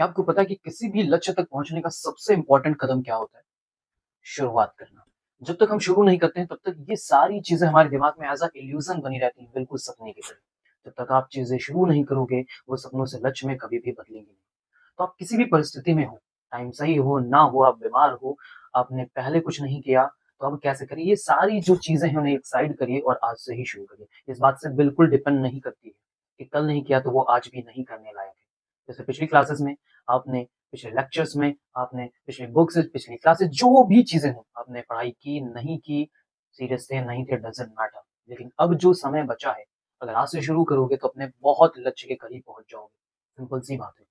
क्या आपको पता है कि किसी भी लक्ष्य तक पहुंचने का सबसे इंपॉर्टेंट कदम क्या होता है? शुरुआत करना। जब तक हम शुरू नहीं करते हैं तब तक ये सारी चीजें हमारे दिमाग में एज अ इल्यूजन बनी रहती हैं, बिल्कुल सपने की तरह। जब तक आप चीजें शुरू नहीं करोगे, वो सपनों से लक्ष्य में कभी भी बदलेंगे नहीं। तो आप किसी भी परिस्थिति में हो, टाइम सही हो ना हो, आप बीमार हो, आपने पहले कुछ नहीं किया, तो अब कैसे करिए? ये सारी जो चीजें हैं उन्हें एक साइड करिए और आज से ही शुरू करिए। इस बात से बिल्कुल डिपेंड नहीं करती है कि कल नहीं किया तो वो आज भी नहीं करने लायक है। जैसे पिछली क्लासेस में आपने, पिछले लेक्चर्स में आपने, पिछली बुक्स, पिछली क्लासेस, जो भी चीजें हों, आपने पढ़ाई की नहीं की, सीरियस थे नहीं थे, डजंट मैटर। लेकिन अब जो समय बचा है, अगर आज से शुरू करोगे तो अपने बहुत लक्ष्य के करीब पहुंच जाओगे। सिंपल सी बात है।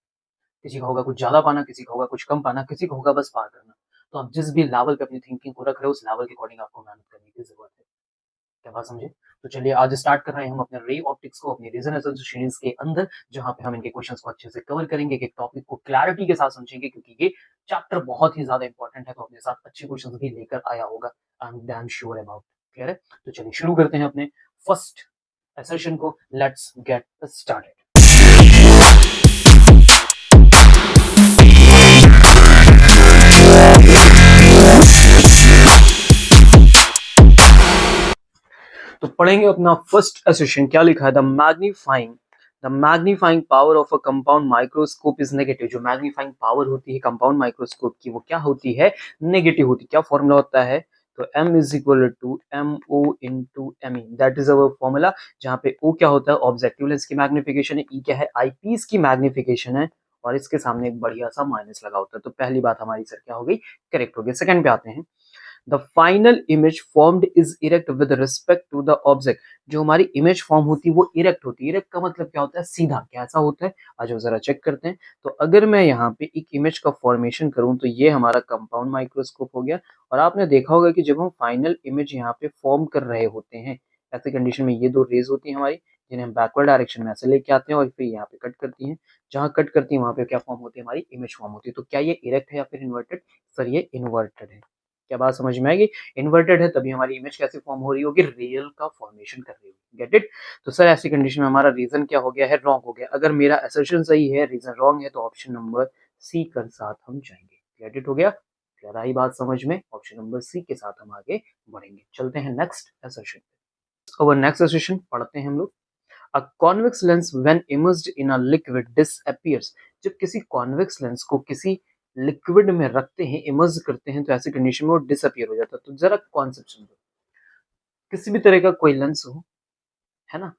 किसी का होगा कुछ ज़्यादा पाना, किसी का होगा कुछ कम पाना, किसी को होगा बस पार करना। तो आप जिस भी लेवल पे अपनी थिंकिंग को रख रहे हो, उस लेवल के अकॉर्डिंग आपको मेहनत करने की ज़रूरत है। क्या बात समझे? तो चलिए आज स्टार्ट कर रहे हैं हम अपने रे ऑप्टिक्स को अपनी रीजन एसोसिएशंस के अंदर, जहाँ पे हम इनके क्वेश्चंस को अच्छे से कवर करेंगे, एक टॉपिक को क्लैरिटी के साथ समझेंगे, क्योंकि ये चैप्टर बहुत ही ज़्यादा इंपॉर्टेंट है, तो अपने साथ अच्छे क्वेश्चंस भी लेकर आया होगा। I am damn sure about. Clear है? तो चलिए शुरू करते हैं अपने फर्स्ट सेशन को। Let's get started. तो पढ़ेंगे अपना फर्स्ट एसेशन। क्या लिखा है? The magnifying power of a compound microscope is negative. जो मैग्नीफाइंग पावर होती है कंपाउंड माइक्रोस्कोप की, वो क्या होती है? नेगेटिव होती है। क्या फॉर्मूला होता है? तो m is equal to M O into M E, that is our formula. जहाँ पे o क्या होता है? ऑब्जेक्टिव लेंस की मैग्निफिकेशन है। e क्या है? आईपीस की मैग्निफिकेशन है। और इसके सामने एक बढ़िया सा माइनस लगा होता है। तो पहली बात हमारी सर क्या हो गई? करेक्ट हो गई। सेकंड पे आते हैं। The final image formed is erect with respect to the object. जो हमारी इमेज फॉर्म होती है वो इरेक्ट होती है। इरेक्ट का मतलब क्या होता है? सीधा। कैसा होता है? आज जरा चेक करते हैं। तो अगर मैं यहाँ पे एक इमेज का फॉर्मेशन करूँ तो ये हमारा कंपाउंड माइक्रोस्कोप हो गया। और आपने देखा होगा कि जब हम फाइनल इमेज यहाँ पे फॉर्म कर रहे होते हैं, ऐसे कंडीशन में ये दो रेज होती है हमारी, जिन्हें हम बैकवर्ड डायरेक्शन में ऐसे लेके आते हैं और फिर यहाँ पे कट करती हैं। जहाँ कट करती है वहां पे क्या फॉर्म होती है? हमारी इमेज फॉर्म होती है। तो क्या ये इरेक्ट है या फिर इन्वर्टेड? सर ये इन्वर्टेड है। क्या बात समझ में आएगी? इन्वर्टेड है तभी हमारी इमेज कैसे फॉर्म हो रही होगी? रियल का फॉर्मेशन कर रही होगी। Get it? तो सर ऐसी कंडीशन में हमारा रीजन क्या हो गया है? रॉन्ग हो गया। अगर मेरा असर्शन सही है, रीजन रॉन्ग है, तो ऑप्शन नंबर सी के साथ हम जाएंगे। Get it? हो गया? क्लियर आई बात समझ में? ऑप्शन नंबर सी के साथ हम आगे बढ़ेंगे। चलते हैं नेक्स्ट असर्शन पे। और नेक्स्ट असर्शन पढ़ते हैं हम लोग। A convex lens when immersed in a liquid disappears। जब किसी कॉन्वेक्स लेंस को किसी लिक्विड में रखते हैं, इमर्ज करते हैं, तो ऐसी कंडीशन में वो डिसअपियर हो जाता है। तो जरा कॉन्सेप्ट समझो। किसी भी तरह का कोई लेंस हो, है ना,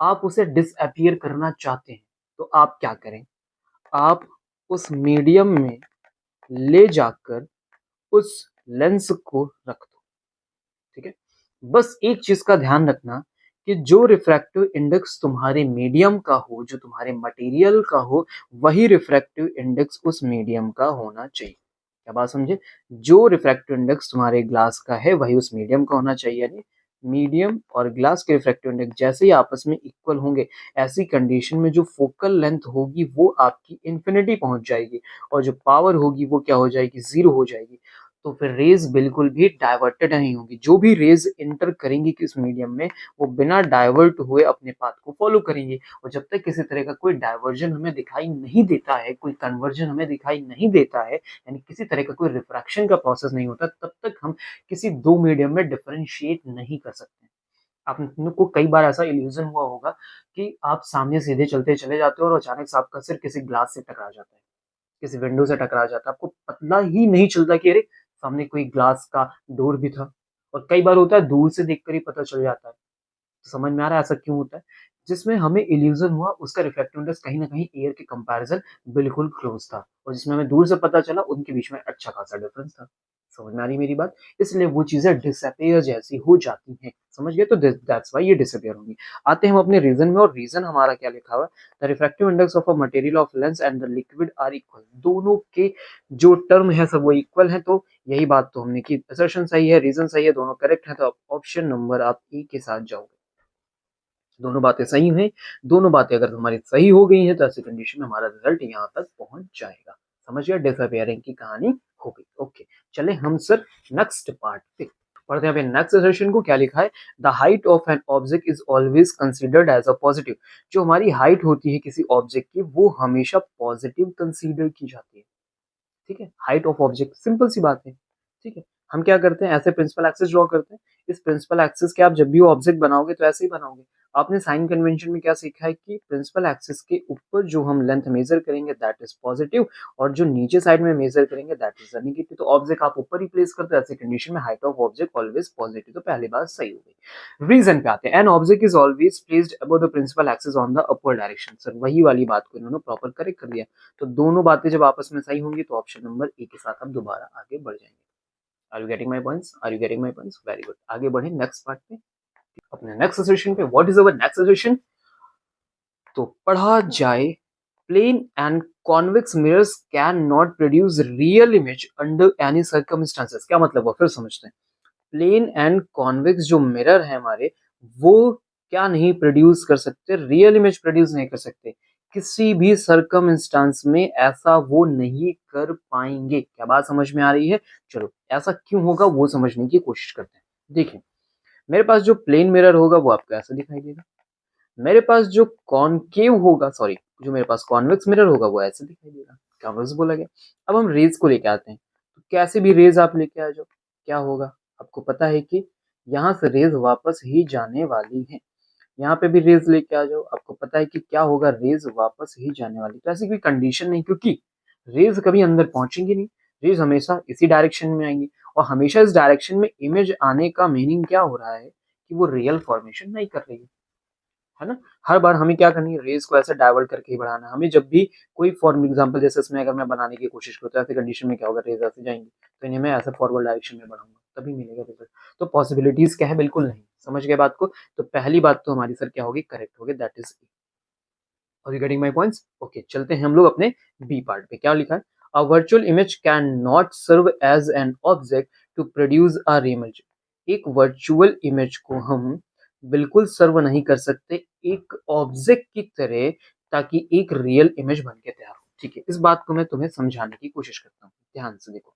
आप उसे डिसअपियर करना चाहते हैं, तो आप क्या करें? आप उस मीडियम में ले जाकर उस लेंस को रख दो। ठीक है? बस एक चीज का ध्यान रखना कि जो रिफ्रैक्टिव इंडेक्स तुम्हारे मीडियम का हो, जो तुम्हारे मटेरियल का हो, वही रिफ्रैक्टिव इंडेक्स उस मीडियम का होना चाहिए। क्या बात समझे? जो रिफ्रैक्टिव इंडेक्स तुम्हारे ग्लास का है वही उस मीडियम का होना चाहिए। यानी मीडियम और ग्लास के रिफ्रैक्टिव इंडेक्स जैसे ही आपस में इक्वल होंगे, ऐसी कंडीशन में जो फोकल लेंथ होगी वो आपकी इंफिनिटी पहुंच जाएगी, और जो पावर होगी वो क्या हो जाएगी? जीरो हो जाएगी। तो फिर रेज बिल्कुल भी डाइवर्टेड नहीं होंगी। जो भी रेज इंटर करेंगी किस मीडियम में, वो बिना डाइवर्ट हुए अपने पाथ को फॉलो करेंगे। और जब तक किसी तरह का कोई डाइवर्जन हमें दिखाई नहीं देता है, कोई कन्वर्जन हमें दिखाई नहीं देता है, यानी किसी तरह का कोई रिफ्रैक्शन का प्रोसेस नहीं होता, तब तक हम किसी दो मीडियम में डिफरेंशिएट नहीं कर सकते। आपको कई बार ऐसा इल्यूजन हुआ होगा कि आप सामने सीधे चलते चले जाते हो और अचानक से आपका सिर किसी ग्लास से टकरा जाता है, किसी विंडो से टकरा जाता है, आपको पता ही नहीं चलता कि अरे सामने कोई ग्लास का डोर भी था। और कई बार होता है दूर से देखकर ही पता चल जाता है। तो समझ में आ रहा है ऐसा क्यों होता है? जिसमें हमें इल्यूजन हुआ उसका रिफ्लेक्टिव इंडेक्स कहीं ना कहीं एयर के कंपैरिजन बिल्कुल क्लोज था, और जिसमें हमें दूर से पता चला उनके बीच में अच्छा खासा डिफरेंस था। समझ में आ रही मेरी बात? इसलिए वो चीजें डिसअपियर जैसी हो जाती हैं। समझ गए? तो दैट्स व्हाई ये डिसअपियर होंगी। आते हैं हम अपने रीजन में, और रीजन हमारा क्या लिखा हुआ है? The refractive index of a material of lens and the liquid are equal. दोनों के जो टर्म है सब वो इक्वल है। तो यही बात तो हमने की। असर्शन सही है, रीजन सही है, दोनों करेक्ट है, तो ऑप्शन नंबर आप ई के साथ जाओगे। दोनों बातें सही हैं। दोनों बातें अगर हमारी सही हो गई हैं तो ऐसी कंडीशन में हमारा रिजल्ट यहाँ तक पहुंच जाएगा। समझ गया? डिसअपियरिंग की कहानी हो गई। ओके, चले हम सर नेक्स्ट पार्ट पे। पढ़ते हैं पे नेक्स्ट सेशन को, क्या लिखा है, the height of an object is always considered as a positive. जो हमारी हाइट होती है किसी ऑब्जेक्ट की वो हमेशा पॉजिटिव कंसीडर की जाती है। ठीक है, हाइट ऑफ ऑब्जेक्ट, सिंपल सी बात है। ठीक है, हम क्या करते हैं, ऐसे प्रिंसिपल एक्सिस ड्रॉ करते हैं। इस प्रिंसिपल एक्सिस के आप जब भी ऑब्जेक्ट बनाओगे तो ऐसे ही बनाओगे। आपने साइन कन्वेंशन में क्या सीखा है कि प्रिंसिपल एक्सिस के ऊपर जो हम लेंथ मेजर करेंगे दैट इज पॉजिटिव, और जो नीचे साइड में मेजर करेंगे दैट इज नेगेटिव। तो ऑब्जेक्ट आप ऊपर ही प्लेस करते हो, ऐसे कंडीशन में height of object always positive. तो पहली बात सही हो गई। रीजन पे आते हैं, an object is always placed above the principal axis on the upward direction. Sir वही वाली बात को इन्होंने प्रॉपर करेक्ट कर दिया। तो दोनों बातें जब आपस में सही होंगी तो ऑप्शन नंबर ए के साथ आप दोबारा आगे बढ़ जाएंगे। Are you getting my points, are you getting my points, very good. आगे बढ़े नेक्स्ट पार्ट पे, अपने नेक्स्ट सेशन पे। What is our next session, तो पढ़ा जाए, plane and convex mirrors can not produce real image under any circumstances. क्या मतलब वो, फिर समझते हैं। प्लेन एंड कॉन्वेक्स जो मिरर है हमारे, वो क्या नहीं प्रोड्यूस कर सकते, रियल इमेज प्रोड्यूस नहीं कर सकते। किसी भी सर्कमस्टांस में ऐसा वो नहीं कर पाएंगे। क्या बात समझ में आ रही है। चलो ऐसा क्यों होगा वो समझने की कोशिश करते हैं। देखिए, मेरे पास जो प्लेन मिरर होगा वो आपको ऐसा दिखाई देगा। मेरे पास जो कॉनकेव होगा, सॉरी, जो मेरे पास कॉन्वेक्स मिरर होगा वो ऐसे दिखाई देगा। कॉन्वेक्स बोला गया। अब हम रेज को लेके आते हैं, तो कैसे भी रेज आप लेके आ जाओ, क्या होगा, आपको पता है कि यहाँ से रेज वापस ही जाने वाली है। यहाँ पे भी रेज लेके आ जाओ, आपको पता है कि क्या होगा, रेज वापस ही जाने वाली। तो ऐसी कोई कंडीशन नहीं, क्योंकि रेज कभी अंदर पहुंचेंगी नहीं। रेज हमेशा इसी डायरेक्शन में आएंगी, और हमेशा इस डायरेक्शन में इमेज आने का मीनिंग क्या हो रहा है कि वो रियल फॉर्मेशन नहीं कर रही है ना। हर बार हमें क्या करनी है, रेज को ऐसे डाइवर्ट करके ही बढ़ाना है। हमें जब भी कोई फॉर एग्जांपल जैसे इसमें अगर मैं बनाने की कोशिश करता हूँ, ऐसे कंडीशन में क्या होगा, रेज ऐसे जाएंगी, तो इन्हें मैं ऐसे फॉरवर्ड डायरेक्शन में बढ़ाऊंगा तभी मिलेगा रिजल्ट। तो पॉसिबिलिटीज क्या है, बिल्कुल नहीं। समझ गए बात को। तो पहली बात तो हमारी सर क्या होगी, करेक्ट होगी, that is. Are you getting my points. Okay, चलते हैं हम लोग अपने बी पार्ट पे। क्या लिखा है, a virtual image can not serve as an object to produce a real image. एक वर्चुअल इमेज को हम बिल्कुल सर्व नहीं कर सकते एक ऑब्जेक्ट की तरह, ताकि एक रियल इमेज बन के तैयार हो। ठीक है, इस बात को मैं तुम्हें समझाने की कोशिश करता हूँ, ध्यान से देखो।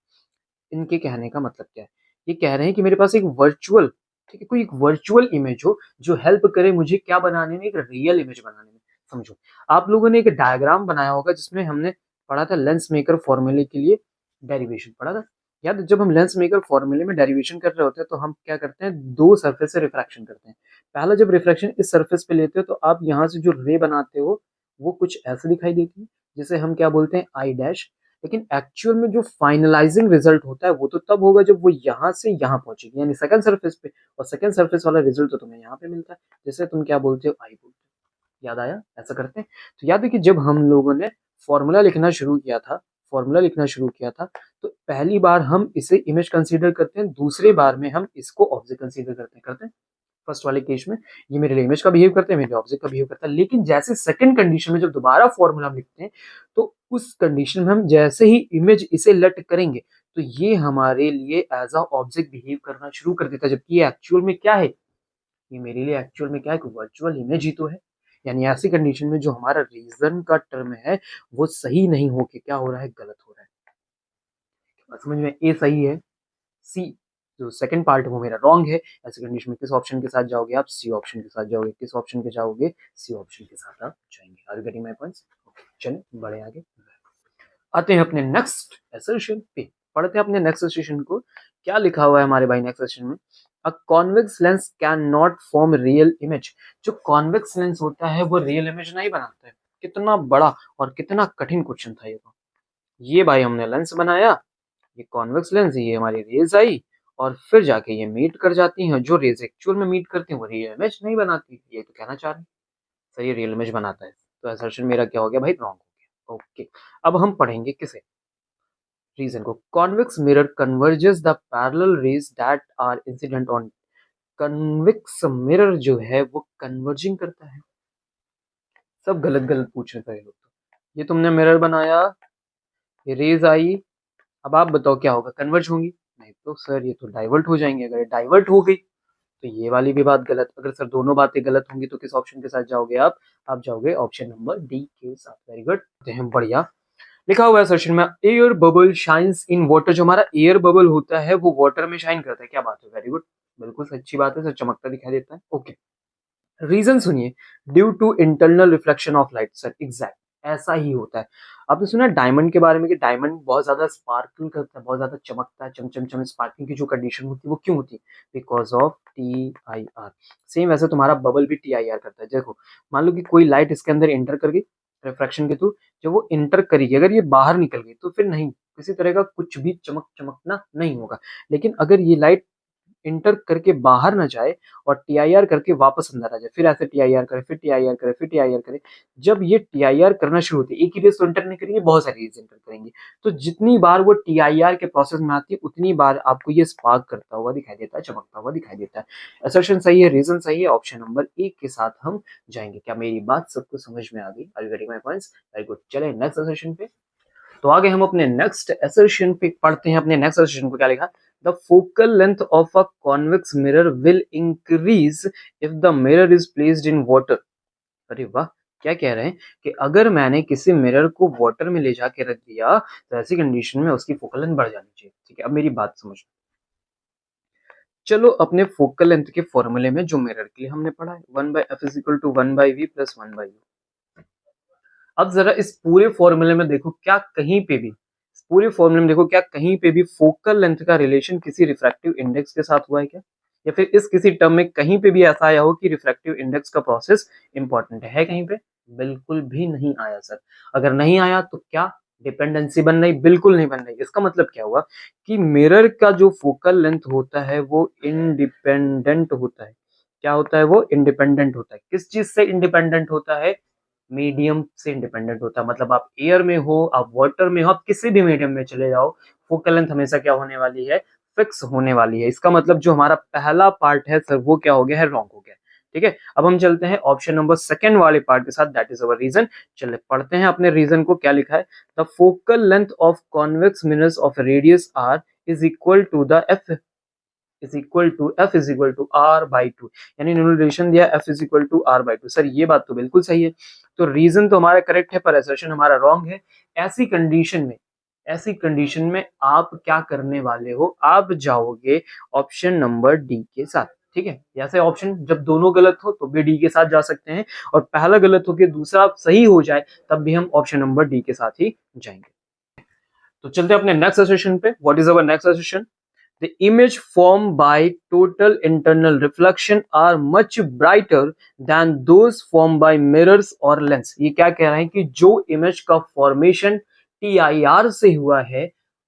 इनके कहने का मतलब क्या है, ये कह रहे हैं कि मेरे पास एक वर्चुअल, ठीक है, कोई एक वर्चुअल इमेज हो जो हेल्प करे मुझे क्या बनाने में, एक रियल इमेज बनाने में। समझो, आप लोगों ने एक डायग्राम बनाया होगा जिसमें हमने पढ़ा था लेंस मेकर फॉर्मूले के लिए डेरिवेशन पढ़ा था। याद, जब हम लेंस मेकर फॉर्मूले में डेरिवेशन कर रहे होते हैं तो हम क्या करते हैं, दो सरफेस से रिफ्रैक्शन करते हैं। पहला जब रिफ्रैक्शन इस सरफेस पे लेते हो तो आप यहाँ से जो रे बनाते हो वो कुछ ऐसे दिखाई देती है, जिसे हम क्या बोलते हैं, आई डैश। लेकिन एक्चुअल में जो फाइनलाइजिंग रिजल्ट होता है वो तो तब होगा जब वो यहाँ से यहाँ पहुंचेगी, यानी सेकंड सरफेस पे। और सेकंड सरफेस वाला रिजल्ट तो तुम्हें यहाँ पे मिलता है, जैसे तुम क्या बोलते हो, आई बोलते हो। याद आया, ऐसा करते हैं। तो याद है कि जब हम लोगों ने फॉर्मूला लिखना शुरू किया था, फॉर्मूला लिखना शुरू किया था, तो पहली बार हम इसे इमेज कंसीडर करते हैं, दूसरी बार में हम इसको ऑब्जेक्ट कंसीडर करते हैं। फर्स्ट वाले केस में ये मेरे लिए इमेज का बिहेव करते हैं, मेरे ऑब्जेक्ट का बिहेव करता है। लेकिन जैसे सेकंड कंडीशन में जब दोबारा फॉर्मूला हम लिखते हैं, तो उस कंडीशन में हम जैसे ही इमेज इसे लेट करेंगे तो ये हमारे लिए एज अ ऑब्जेक्ट बिहेव करना शुरू कर देता है, जबकि ये एक्चुअल में क्या है, ये मेरे लिए एक्चुअल में क्या है, वर्चुअल इमेज ही तो है। यानी ऐसी कंडीशन में जो हमारा रीजन का टर्म है वो सही नहीं हो के क्या हो रहा है, गलत हो रहा है। समझ में, ए सही है, सी जो सेकंड पार्ट है वो मेरा रॉन्ग है। ऐसे कंडीशन में किस ऑप्शन के साथ जाओगे आप, सी ऑप्शन के साथ जाओगे। किस ऑप्शन के जाओगे, सी ऑप्शन के साथ आप जाएंगे। Are you getting my points. चलिए बढ़े आगे, आते हैं अपने नेक्स्ट एसर्शन पे। पढ़ते हैं अपने नेक्स्ट एसर्शन को, क्या लिखा हुआ है हमारे भाई नेक्स्ट एसर्शन में। A convex lens can not form real image. जो कॉन्वेक्स लेंस होता है वो रियल इमेज नहीं बनाता है। कितना बड़ा और कितना कठिन क्वेश्चन था ये तो। ये भाई हमने लेंस बनाया, ये कॉन्वेक्स लेंस, ये हमारी रेज आई, और फिर जाके ये मीट कर जाती हैं। जो रेज एक्चुअल में मीट करती हैं वो रियल इमेज नहीं बनाती, ये तो कहना चाह रहे हैं। सही, रियल इमेज बनाता है। तो असर्शन मेरा क्या हो गया भाई, रॉन्ग हो गया। ओके, अब हम पढ़ेंगे किसे, रीजन को। Convex mirror converges the parallel rays that are incident on. Convex mirror जो है वो कन्वर्जिंग करता है। सब गलत गलत पूछ रहे थे ये लोग तो। ये तुमने मिरर बनाया, ये रेज आई, अब आप बताओ क्या होगा, कन्वर्ज होंगी नहीं तो सर ये तो डाइवर्ट हो जाएंगे। अगर डाइवर्ट हो गई तो ये वाली भी बात गलत। अगर सर दोनों बातें गलत होंगी तो किस ऑप्शन के साथ जाओगे आप जाओगे ऑप्शन नंबर डी के साथ। वेरी गुड, बढ़िया। लिखा हुआ है सेशन में air bubble shines in water. जो हमारा एयर बबल होता है वो वाटर में शाइन करता है। क्या बात है, वेरी गुड, बिल्कुल सच्ची बात है, सर चमकता दिखाई देता है। ओके, रीजन सुनिए, due to internal reflection of light. Sir exact ऐसा ही होता है। आपने सुना डायमंड के बारे में कि डायमंड बहुत ज्यादा स्पार्कल करता है, बहुत ज्यादा चमकता है, चमचम चम स्पार्किंग की जो कंडीशन होती है वो क्यों होती है? Because of TIR। सेम वैसे तुम्हारा बबल भी TIR करता है। देखो, मान लो कि कोई लाइट इसके अंदर एंटर कर गई रिफ्रैक्शन के थ्रू, जब वो एंटर करेगी, अगर ये बाहर निकल गई तो फिर नहीं, किसी तरह का कुछ भी चमकना नहीं होगा। लेकिन अगर ये लाइट इंटर करके बाहर ना जाए और TIR करके वापस अंदर आ जाए, फिर ऐसे TIR करे, फिर TIR करे, फिर TIR करे, जब ये TIR करना शुरू होती है, एक ही रेज तो इंटर नहीं करेंगे, बहुत सारी रेज इंटर करेंगी, तो जितनी बार वो TIR के प्रोसेस में आती है उतनी बार आपको ये स्पार्क करता हुआ दिखाई देता है, चमकता हुआ दिखाई देता है। असर्शन सही है, रीजन सही है, ऑप्शन नंबर 1 के साथ हम जाएंगे। क्या मेरी बात सबको समझ में आ गई? Are you getting my points? Very good. चले नेक्स्ट असर्शन पे। तो आगे हम अपने नेक्स्ट असर्शन पे पढ़ते हैं। अपने नेक्स्ट असर्शन को क्या लिखा? The focal length of a convex mirror will increase if the mirror is placed in water. अरे वाह, क्या कह रहे हैं कि अगर मैंने किसी मिरर को वाटर में ले जाके रख दिया तो ऐसी कंडीशन में उसकी फोकल लेंथ बढ़ जानी चाहिए। ठीक है, अब मेरी बात समझ। चलो अपने फोकल लेंथ के फॉर्मूले में जो मिरर के लिए हमने पढ़ा है 1/f is equal to 1/v plus 1/u। अब जरा इस पूरे फॉर्मूले में देखो, क्या कहीं पे भी, इस पूरे फॉर्मूले में देखो, क्या कहीं पे भी फोकल लेंथ का रिलेशन किसी रिफ्रैक्टिव इंडेक्स के साथ हुआ है क्या? या फिर इस किसी टर्म में कहीं पे भी ऐसा आया हो कि रिफ्रैक्टिव इंडेक्स का प्रोसेस इंपॉर्टेंट है कहीं पे? बिल्कुल भी नहीं आया सर। अगर नहीं आया तो क्या डिपेंडेंसी बन रही? बिल्कुल नहीं बन रही। इसका मतलब क्या हुआ कि मिरर का जो फोकल लेंथ होता है वो इंडिपेंडेंट होता है। क्या होता है? वो इंडिपेंडेंट होता है। किस चीज से इंडिपेंडेंट होता है? मीडियम से इंडिपेंडेंट होता है। मतलब आप एयर में हो, आप वाटर में हो, आप किसी भी मीडियम में चले जाओ, फोकल लेंथ हमेशा क्या होने वाली है? फिक्स होने वाली है। इसका मतलब जो हमारा पहला पार्ट है सर वो क्या हो गया है? रॉन्ग हो गया है। ठीक है, अब हम चलते हैं ऑप्शन नंबर सेकंड वाले पार्ट के साथ, दैट इज अवर रीजन। चलिए पढ़ते हैं अपने रीजन को। क्या लिखा है? The focal length of convex mirrors of radius r is equal to the f is equal to F is equal to R by two. यानी इन्होंने रिलेशन दिया F is equal to R by two. Sir ये बात तो बिल्कुल सही है, तो रीजन तो हमारा करेक्ट है पर असर्शन हमारा रॉन्ग है। ऐसी कंडीशन में, ऐसी कंडीशन में आप क्या करने वाले हो? आप जाओगे ऑप्शन नंबर डी के साथ। ठीक है, ऐसे ऑप्शन जब दोनों गलत हो तो भी डी के साथ जा सकते हैं, और पहला गलत हो के दूसरा सही हो जाए तब भी हम ऑप्शन नंबर डी के साथ ही जाएंगे। तो चलते हैं अपने नेक्स्ट असर्शन पे। What is our next assertion? The image formed by total internal reflection are much brighter than those formed by mirrors or lens। ये क्या कह रहे हैं कि जो इमेज का फॉर्मेशन TIR से हुआ है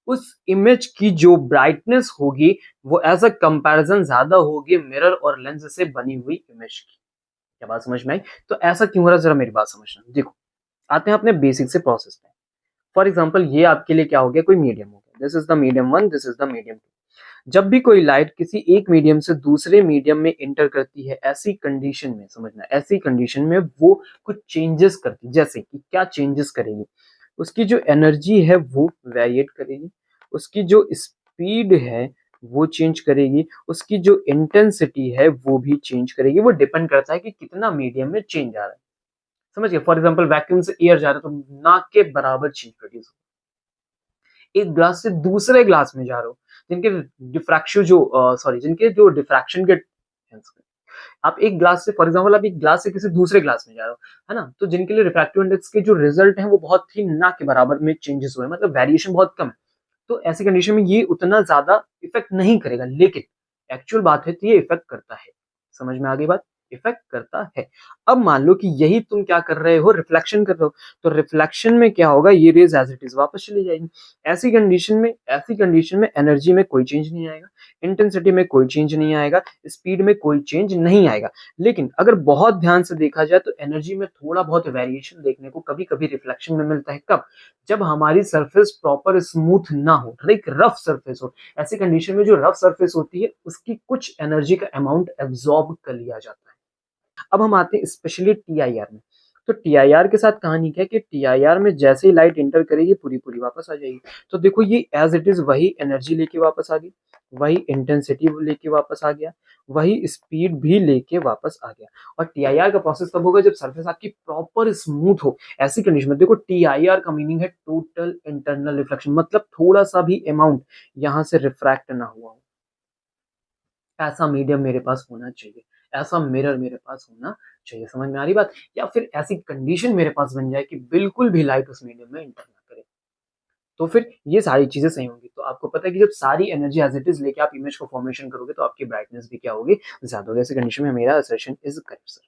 उस इमेज की जो ब्राइटनेस होगी वो एज अ कंपैरिजन ज्यादा होगी मिरर और लेंस से बनी हुई इमेज की। क्या बात समझ में आई? तो ऐसा क्यों हो रहा है जरा मेरी बात समझना। देखो, आते हैं अपने बेसिक से प्रोसेस में। फॉर एग्जाम्पल ये आपके लिए क्या हो गया? कोई मीडियम हो गया, this is the medium one, this is the medium two. जब भी कोई लाइट किसी एक मीडियम से दूसरे मीडियम में इंटर करती है, ऐसी कंडीशन में समझना, ऐसी कंडीशन में वो कुछ चेंजेस करती है। जैसे कि क्या चेंजेस करेगी? उसकी जो एनर्जी है वो वेरिएट करेगी, उसकी जो स्पीड है वो चेंज करेगी, उसकी जो इंटेंसिटी है वो भी चेंज करेगी। वो डिपेंड करता है कि कितना मीडियम में चेंज आ रहा है। समझ गए? फॉर एग्जाम्पल वैक्यूम से एयर जा रहा है तो ना के बराबर चेंज प्रोड्यूस हो। एक ग्लास से दूसरे ग्लास में जा रहे हो, जिनके डिफ्रैक्शन जो सॉरी जिनके जो डिफ्रैक्शन के, आप एक ग्लास से, फॉर एग्जांपल आप एक ग्लास से किसी दूसरे ग्लास में जा रहे हो, है ना, तो जिनके लिए रिफ्रैक्टिव इंडेक्स के जो रिजल्ट हैं वो बहुत ही ना के बराबर में चेंजेस हुए, मतलब वेरिएशन बहुत कम है। तो ऐसी कंडीशन में ये उतना ज्यादा इफेक्ट नहीं करेगा, लेकिन एक्चुअल बात है तो ये इफेक्ट करता है। समझ में आ गई बात? इफेक्ट करता है। अब मान लो कि यही तुम क्या कर रहे हो? रिफ्लेक्शन कर रहे हो, तो रिफ्लेक्शन में क्या होगा? ये रेज एज इट इज वापस चली जाएगी। ऐसी कंडीशन में एनर्जी में कोई चेंज नहीं आएगा, इंटेंसिटी में कोई चेंज नहीं आएगा, स्पीड में कोई चेंज नहीं आएगा। लेकिन अगर बहुत ध्यान से देखा जाए तो एनर्जी में थोड़ा बहुत वेरिएशन देखने को कभी कभी रिफ्लेक्शन में मिलता है। कब? जब हमारी सरफेस प्रॉपर स्मूथ ना हो, एक रफ सरफेस हो। ऐसी कंडीशन में जो रफ सरफेस होती है उसकी कुछ एनर्जी का अमाउंट एब्जॉर्ब कर लिया जाता है। अब हम आते हैं स्पेशली TIR में। तो TIR के साथ कहानी क्या है कि TIR में जैसे ही लाइट एंटर करेगी पूरी पूरी वापस आ जाएगी। तो देखो ये एज इट इज वही एनर्जी लेके वापस आ गई, वही इंटेंसिटी लेके वापस आ गया, वही स्पीड भी लेके वापस आ गया। और TIR का प्रोसेस तब होगा जब सरफेस आपकी प्रॉपर स्मूथ हो। ऐसी कंडीशन में देखो TIR का मीनिंग है टोटल इंटरनल रिफ्लेक्शन, मतलब थोड़ा सा भी अमाउंट यहाँ से रिफ्रैक्ट ना हुआ हो। ऐसा मीडियम मेरे पास होना चाहिए, ऐसा मिरर मेरे पास होना चाहिए। समझ में आ रही बात? या फिर ऐसी कंडीशन मेरे पास बन जाए कि बिल्कुल भी लाइट उस मीडियम में एंटर ना करे। तो फिर ये सारी चीजें सही होंगी। तो आपको पता है कि जब सारी एनर्जी एज इट इज लेके आप इमेज को फॉर्मेशन करोगे तो आपकी ब्राइटनेस भी क्या होगी, ज्यादा होगी। ऐसी कंडीशन में मेरा असर्शन इज करेक्ट सर।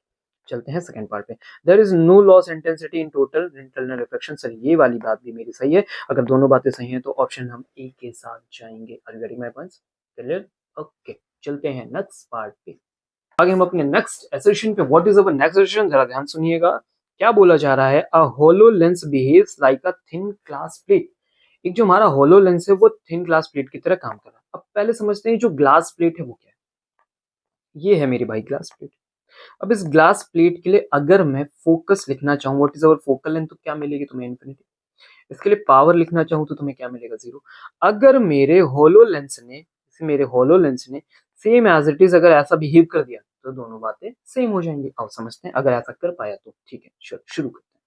चलते हैं सेकंड पार्ट पे। There is no loss intensity in total internal reflection. Sir ये वाली बात भी मेरी सही है। अगर दोनों बातें सही हैं तो ऑप्शन हम ए के साथ जाएंगे। Are you getting my points? Clear? Okay, चलते हैं नेक्स्ट पार्ट पे। आगे हम अपने नेक्स्ट एसर्शन पे। What is our next assertion? जरा ध्यान सुनिएगा। क्या बोला जा रहा है? A hollow lens behaves like a thin glass plate. एक जो हमारा होलो लेंस है वो थिन ग्लास प्लेट की तरह काम कर रहा है। अब पहले समझते हैं जो ग्लास प्लेट है वो क्या है। ये है मेरी भाई ग्लास प्लेट। अब इस ग्लास प्लेट के लिए अगर मैं फोकस लिखना चाहूँ, what is our focal length, तो क्या मिलेगी तुम्हें? इन्फिनिटी। इसके लिए पावर लिखना चाहूँ तो तुम्हें क्या मिलेगा? जीरो। अगर मेरे होलो लेंस ने सेम एज इट इज अगर ऐसा बिहेव कर दिया तो दोनों बातें सेम हो जाएंगी। अब समझते हैं अगर ऐसा कर पाया तो। ठीक है, चलो शुरू करते हैं।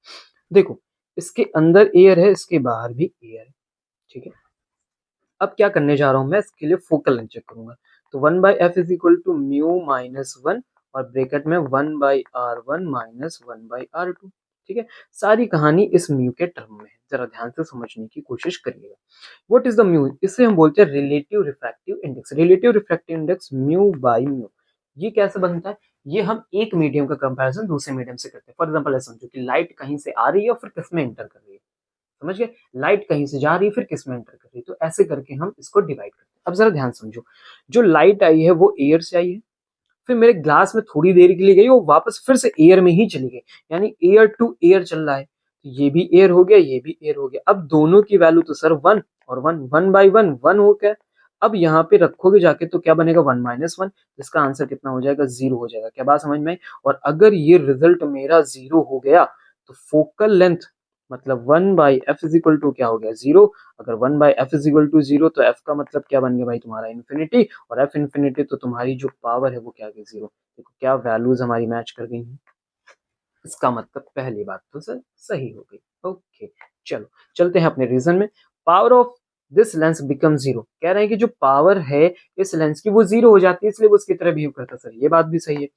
देखो, इसके अंदर एयर है, इसके बाहर भी एयर है। ठीक है, अब क्या करने जा रहा हूं मैं, इसके लिए फोकल लेंथ चेक करूंगा। तो 1/f is equal to mu minus 1 और ब्रेकेट में 1/r1 माइनस 1/r2। ठीक है, सारी कहानी इस म्यू के टर्म में है। जरा ध्यान से समझने की कोशिश करिएगा। What is the mu? इसे हम बोलते हैं relative refractive index. Relative refractive index mu by mu. ये कैसे बनता है? ये हम एक मीडियम का कंपैरिजन दूसरे मीडियम से करते हैं। फॉर एग्जांपल ऐसा समझो कि लाइट कहीं से आ रही है और फिर किसमें एंटर कर रही है। समझ गए? लाइट कहीं से जा रही है फिर किसमें एंटर कर रही है। तो ऐसे करके हम इसको डिवाइड करते हैं। अब जरा ध्यान समझो, जो लाइट आई है वो एयर से आई है, फिर मेरे ग्लास में थोड़ी देर के लिए गई, वो वापस फिर से एयर में ही चली गई, यानी एयर टू एयर चल रहा है। तो ये भी एयर हो गया, ये भी एयर हो गया। अब दोनों की वैल्यू तो सर 1 और 1, 1/1 1 हो गया। अब यहाँ पे रखोगे जाके तो क्या बनेगा? 1-1, जिसका आंसर कितना हो जाएगा? 0 हो जाएगा। क्या बात समझ में आई? और अगर ये रिजल्ट मेरा 0 हो गया तो फोकल लेंथ मतलब 1/f इज इक्वल टू क्या हो गया? 0। अगर 1/f इज इक्वल टू 0 तो f का मतलब क्या बन गया भाई? तुम्हारा इन्फिनिटी। और f इन्फिनिटी तो तुम्हारी जो पावर है वो क्या आ गई? 0। देखो क्या वैल्यूज हमारी मैच कर गई हैं। इसका मतलब पहली बात तो सर सही हो गई। ओके, चलो चलते हैं अपने रीजन में। Power of this lens become 0। कह रहे हैं कि जो पावर है इस लेंस की वो 0 हो जाती है, इसलिए वो उसकी तरह बिहेव करता है। सर ये बात भी सही है।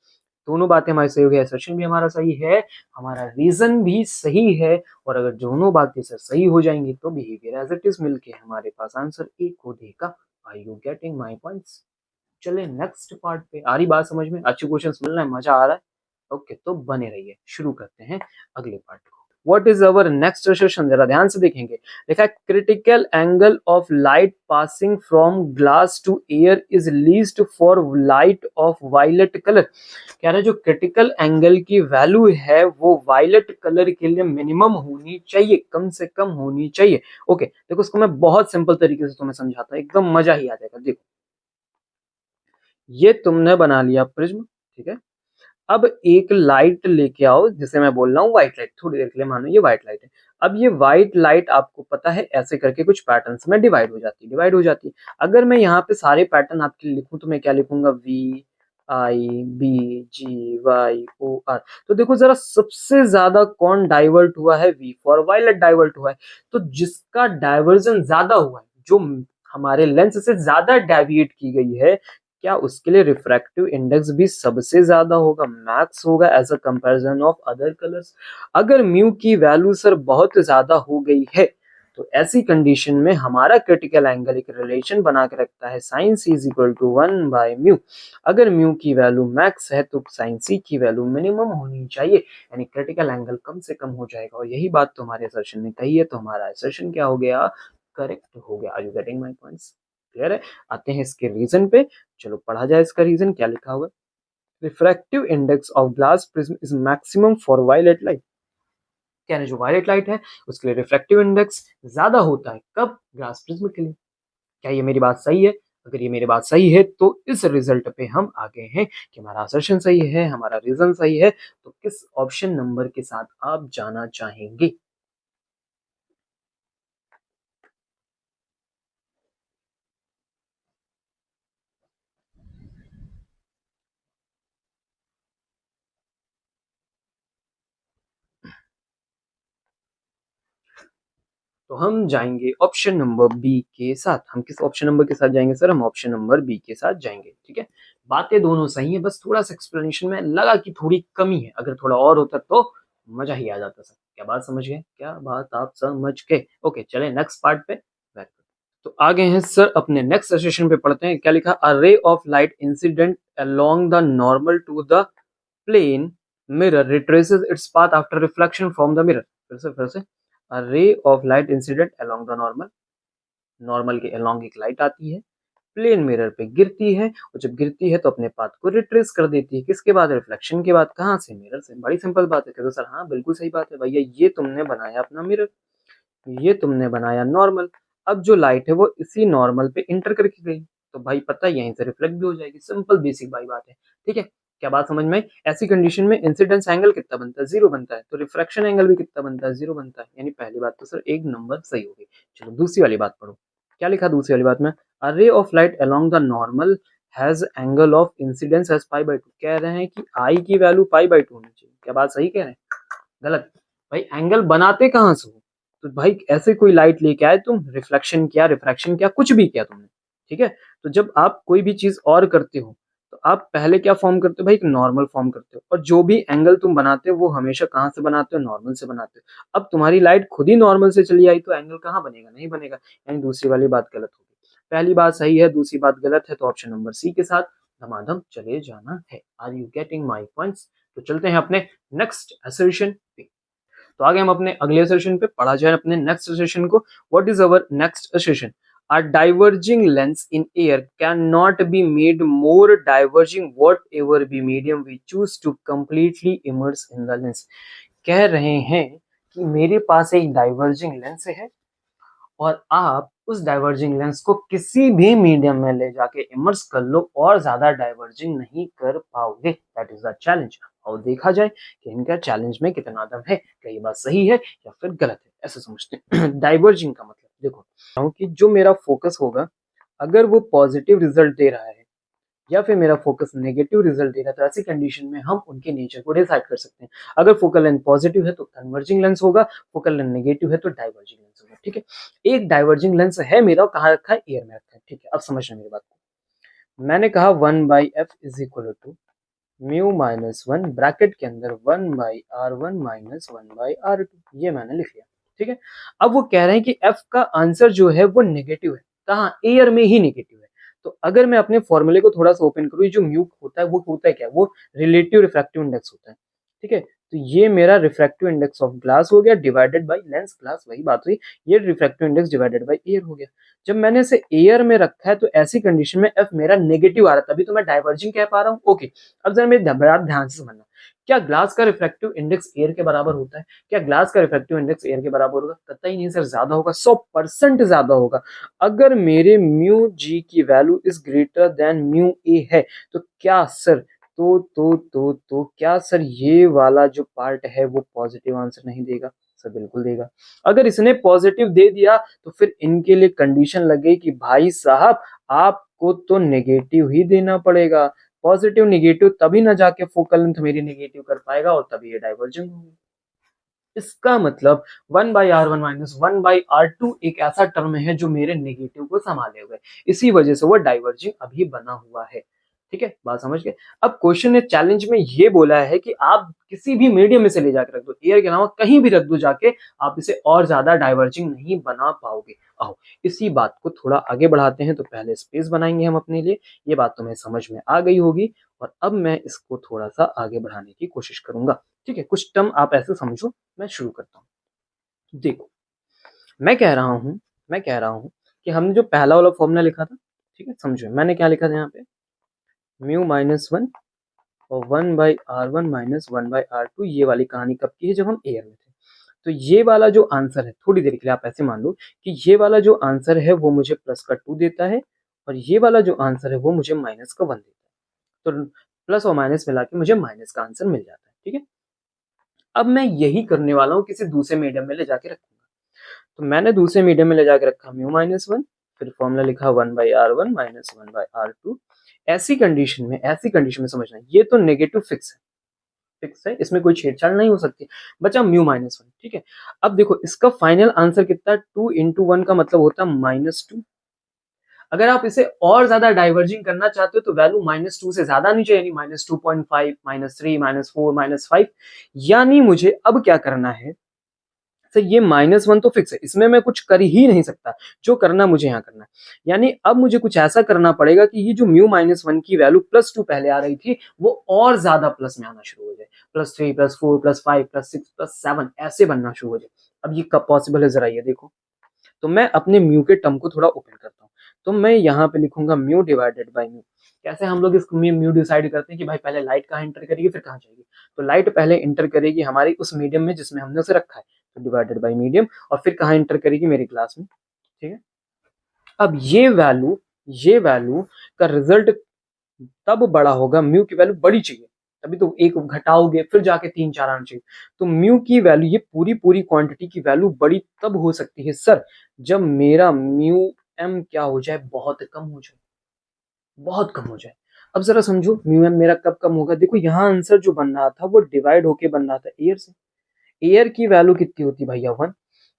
दोनों बातें हमारी सही हो गई, असर्शन भी हमारा सही है, हमारा रीजन भी सही है। और अगर दोनों बातें सर सही हो जाएंगी तो बिहेवियर एज इट इज मिलके हमारे पास आंसर ए को देगा। Are you getting my points? चले नेक्स्ट पार्ट पे। आ रही बात समझ में? अच्छे क्वेश्चंस मिल रहा है, मजा आ रहा है? ओके, तो बने रहिए। शुरू करते हैं अगले पार्ट को। What is our next session? जरा ध्यान से देखेंगे। देखा, critical angle of light passing from glass to air is least for light of violet colour. कह रहे हैं जो क्रिटिकल एंगल की वैल्यू है वो वायलेट कलर के लिए मिनिमम होनी चाहिए, कम से कम होनी चाहिए। ओके, देखो इसको मैं बहुत सिंपल तरीके से तुम्हें समझाता हूँ, एकदम मजा ही आ जाएगा। देखो, ये तुमने बना लिया प्रिज्म। ठीक है, अब एक लाइट लेके आओ, जिसे मैं बोल रहा हूँ व्हाइट लाइट। थोड़ी देर के लिए मानो ये व्हाइट लाइट है। अब ये व्हाइट लाइट आपको पता है ऐसे करके कुछ पैटर्न्स में डिवाइड हो जाती है। अगर मैं यहाँ पे सारे पैटर्न आपके लिए लिखूं तो मैं क्या लिखूंगा? VIBGYOR। तो देखो जरा सबसे ज्यादा कौन डाइवर्ट हुआ है? V फॉर वायलेट डाइवर्ट हुआ है। तो जिसका डाइवर्जन ज्यादा हुआ है, जो हमारे लेंस से ज्यादा डेविएट की गई है, क्या उसके लिए रिफ्रैक्टिव इंडेक्स भी सबसे ज्यादा होगा, मैक्स होगा as a comparison of other colours. अगर म्यू की वैल्यू सर बहुत ज्यादा हो गई है तो ऐसी कंडीशन में हमारा क्रिटिकल एंगल एक रिलेशन बना के रखता है, sine C is equal to 1/म्यू। अगर म्यू की वैल्यू मैक्स है तो साइन सी की वैल्यू मिनिमम होनी चाहिए, यानी क्रिटिकल एंगल कम से कम हो जाएगा। और यही बात तो हमारे असर्शन ने कही है, तो हमारा असर्शन क्या हो गया? करेक्ट हो गया। Are you getting my points? Clear है? आते हैं इसके रीजन पे। चलो पढ़ा जाए इसका रीजन। क्या लिखा हुआ है? Refractive index of glass prism is maximum for violet light. कह रहे जो वायलेट लाइट है उसके लिए रिफ्रैक्टिव इंडेक्स ज्यादा होता है। कब? ग्लास प्रिज्म के लिए। क्या ये मेरी बात सही है? अगर ये मेरी बात सही है तो इस रिजल्ट पे हम आगे हैं कि हमारा असर्शन सही है, हमारा रीजन सही है। तो किस ऑप्शन नंबर के साथ आप जाना चाहेंगे? तो हम जाएंगे ऑप्शन नंबर बी के साथ। हम किस ऑप्शन नंबर के साथ जाएंगे सर? हम ऑप्शन नंबर बी के साथ जाएंगे। ठीक है, बातें दोनों सही है, बस थोड़ा सा एक्सप्लेनेशन में लगा कि थोड़ी कमी है। अगर थोड़ा और होता तो मजा ही आ जाता सर। क्या बात समझ गए? क्या बात आप समझ गए? ओके, चले नेक्स्ट पार्ट पे। Very good। तो आगे हैं सर अपने नेक्स्ट सेशन पे। पढ़ते हैं क्या लिखा। A ray of light incident along the normal to the plane mirror retraces its path after reflection from the mirror। फिर से a ray of light incident along the normal के along एक light आती है, प्लेन मिरर पे गिरती है, और जब गिरती है तो अपने पाथ को रिट्रेस कर देती है। किसके बाद? रिफ्लेक्शन के बाद। कहाँ से? मिरर से। बड़ी सिंपल बात है। कहते सर हाँ बिल्कुल सही बात है भैया, ये तुमने बनाया अपना मिरर, ये तुमने बनाया नॉर्मल। अब जो लाइट है वो इसी नॉर्मल पे इंटर करके गई, तो भाई पता है यहीं से रिफ्लेक्ट भी हो जाएगी। सिंपल बेसिक भाई बात है। ठीक है, क्या बात समझ में आई? ऐसी कंडीशन में इंसिडेंस एंगल कितना बनता है? 0 बनता है। तो रिफ्रैक्शन एंगल भी कितना बनता है? 0 बनता है। यानी पहली बात तो सर एक नंबर सही होगी। चलो दूसरी वाली बात पढ़ो। क्या लिखा दूसरी वाली बात में? A ray of light along the normal has angle of incidence as π/2। कह रहे हैं कि आई की वैल्यू π/2 होनी चाहिए। क्या बात सही कह रहे हैं? गलत। भाई एंगल बनाते कहाँ से हो? तो भाई ऐसे कोई लाइट लेके आए तुम, रिफ्लेक्शन किया, रिफ्रैक्शन किया, कुछ भी किया तुमने। ठीक है, तो जब आप कोई भी चीज और करते हो तो आप पहले क्या फॉर्म करते हो भाई? एक नॉर्मल फॉर्म करते हो, और जो भी एंगल तुम बनाते हो वो हमेशा कहाँ से बनाते हो? नॉर्मल से बनाते हो। अब तुम्हारी लाइट खुद ही नॉर्मल से चली आई तो एंगल कहाँ बनेगा? नहीं बनेगा। यानी दूसरी वाली बात गलत होगी। पहली बात सही है, दूसरी बात गलत है, तो ऑप्शन नंबर सी के साथ धमाधम चले जाना है। Are you getting my points? तो चलते हैं अपने नेक्स्ट असर्शन पे। तो आगे हम अपने अगले सेशन पे पढ़ा जाए अपने नेक्स्ट सेशन को। What is our next session? A diverging lens in air cannot be made more diverging whatever be medium we choose to completely immerse in the lens। कह रहे हैं कि मेरे पास एक डाइवर्जिंग लेंस है और आप उस डाइवर्जिंग लेंस को किसी भी मीडियम में ले जाके इमर्स कर लो और ज्यादा डाइवर्जिंग नहीं कर पाओगे। That is the challenge. और देखा जाए कि इनका चैलेंज में कितना दम है, क्या ये बात सही है या फिर गलत है, ऐसे समझते हैं। डाइवर्जिंग का मतलब देखो कि जो मेरा फोकस होगा अगर वो पॉजिटिव रिजल्ट दे रहा है या फिर मेरा फोकस नेगेटिव रिजल्ट दे रहा है, तो ऐसी कंडीशन में हम उनके नेचर को डिसाइड कर सकते हैं। अगर फोकल लेंथ पॉजिटिव है तो कन्वर्जिंग लेंस होगा, फोकल लेंथ नेगेटिव है तो डाइवर्जिंग लेंस होगा। ठीक है, एक डाइवर्जिंग लेंस है मेरा, कहाँ रखा है? एयर में रखा है। ठीक है, अब समझना मेरी बात को। मैंने कहा 1/f is equal to mu minus 1 bracket के अंदर 1/r1 माइनस 1/r2, ये मैंने लिख लिया। ठीक है, अब वो कह रहे हैं कि f का आंसर जो है वो नेगेटिव है। कहाँ? एयर में ही नेगेटिव है। तो अगर मैं अपने फॉर्मूले को थोड़ा सा ओपन करूँ, जो म्यू होता है वो होता है क्या? वो रिलेटिव रिफ्रैक्टिव इंडेक्स होता है। ठीक है, तो ये मेरा रिफ्रैक्टिव इंडेक्स ऑफ ग्लास हो गया डिवाइडेड बाय लेंस ग्लास, वही बात हुई। ये refractive index divided by air हो गया। जब मैंने इसे एयर में रखा है तो ऐसी कंडीशन में एफ मेरा नेगेटिव आ रहा है, तभी तो मैं डाइवर्जिंग कह पा रहा हूँ। ओके, अब जरा मेरे बात ध्यान से समझना। क्या ग्लास का रिफ्रैक्टिव इंडेक्स एयर के बराबर होता है? क्या ग्लास का रिफ्रैक्टिव इंडेक्स एयर के बराबर होगा? कतई नहीं सर, ज्यादा होगा, 100% ज्यादा होगा। अगर मेरे म्यू जी की value is greater than mu a है तो क्या सर क्या सर ये वाला जो पार्ट है वो पॉजिटिव आंसर नहीं देगा? सर बिल्कुल देगा। अगर इसने पॉजिटिव दे दिया तो फिर इनके लिए कंडीशन लग गई कि भाई साहब आपको तो नेगेटिव ही देना पड़ेगा। पॉजिटिव नेगेटिव तभी ना जाके फोकल लेंथ मेरी नेगेटिव कर पाएगा और तभी ये डाइवर्जेंट होगी। इसका मतलब 1/r1 माइनस 1/r2 एक ऐसा टर्म है जो मेरे नेगेटिव को संभाले हुए, इसी वजह से वो डाइवर्जिंग अभी बना हुआ है। ठीक है, बात समझ गए? अब क्वेश्चन ने चैलेंज में ये बोला है कि आप किसी भी मीडियम में से ले जाकर रख दो, एयर के अलावा कहीं भी रख दो जाके, आप इसे और ज्यादा डाइवर्जिंग नहीं बना पाओगे। आओ इसी बात को थोड़ा आगे बढ़ाते हैं। तो पहले स्पेस बनाएंगे हम अपने लिए, ये बात तुम्हें समझ में आ गई होगी, और अब मैं इसको थोड़ा सा आगे बढ़ाने की कोशिश करूंगा। ठीक है, कुछ टर्म आप ऐसे समझो, मैं शुरू करता हूँ। देखो, मैं कह रहा हूँ कि हमने जो पहला वाला फॉर्मूला लिखा था, ठीक है, समझो मैंने क्या लिखा था यहाँ पे, म्यू माइनस 1 और 1/r1 माइनस 1/r2। ये वाली कहानी कब की है? जब हम एयर में थे। तो ये वाला जो आंसर है, थोड़ी देर के लिए आप ऐसे मान लो कि ये वाला जो आंसर है वो मुझे प्लस का 2 देता है, और ये वाला जो आंसर है वो मुझे माइनस का 1 देता है। तो प्लस और माइनस मिला के मुझे माइनस का आंसर मिल जाता है। ठीक है, अब मैं यही करने वाला हूँ किसी दूसरे मीडियम में ले जाके रखूंगा। तो मैंने दूसरे मीडियम में ले जाके रखा म्यू माइनस 1, फिर फॉर्मूला लिखा 1/r1 माइनस 1/r2। ऐसी कंडीशन में समझना, ये तो नेगेटिव फिक्स है, इसमें कोई छेड़छाड़ नहीं हो सकती। बचा म्यू माइनस 1। ठीक है, अब देखो इसका फाइनल आंसर कितना है, 2 इंटू 1 का मतलब होता है -2। अगर आप इसे और ज्यादा डाइवर्जिंग करना चाहते हो तो वैल्यू -2 से ज्यादा नहीं चाहिए, -2.5, -3, -4, -5। यानी मुझे अब क्या करना है सर, ये -1 तो फिक्स है, इसमें मैं कुछ कर ही नहीं सकता, जो करना मुझे यहाँ करना है। यानी अब मुझे कुछ ऐसा करना पड़ेगा कि ये जो म्यू -1 की वैल्यू +2 पहले आ रही थी वो और ज्यादा प्लस में आना शुरू हो जाए, +3, +4, +5, +6, +7 ऐसे बनना शुरू हो जाए। अब ये कब पॉसिबल है जरा ये देखो। तो मैं अपने म्यू के टर्म को थोड़ा ओपन करता हूँ। तो मैं यहाँ पे लिखूंगा म्यू डिवाइडेड बाई म्यू। कैसे हम लोग इस म्यू डिसाइड करते हैं कि भाई पहले लाइट कहाँ इंटर करेगी फिर कहाँ जाएगी। तो लाइट पहले इंटर करेगी हमारी उस मीडियम में जिसमें हमने उसे रखा है, तो डिवाइडेड बाई मीडियम, और फिर कहाँ इंटर करेगी मेरी क्लास में। ठीक है, अब ये वैल्यू का रिजल्ट तब बड़ा होगा, म्यू की वैल्यू बड़ी चाहिए, तभी तो एक घटाओगे फिर जाके 3-4 आना चाहिए। तो म्यू की वैल्यू, ये पूरी क्वांटिटी की वैल्यू बड़ी तब हो सकती है सर जब मेरा म्यू एम क्या हो जाए, बहुत कम हो जाए, बहुत कम हो जाए। अब जरा समझो म्यू एम मेरा कब कम होगा। देखो यहाँ आंसर जो बन रहा था वो डिवाइड होके बन रहा था एयर से। एयर की वैल्यू कितनी होती भैया, 1।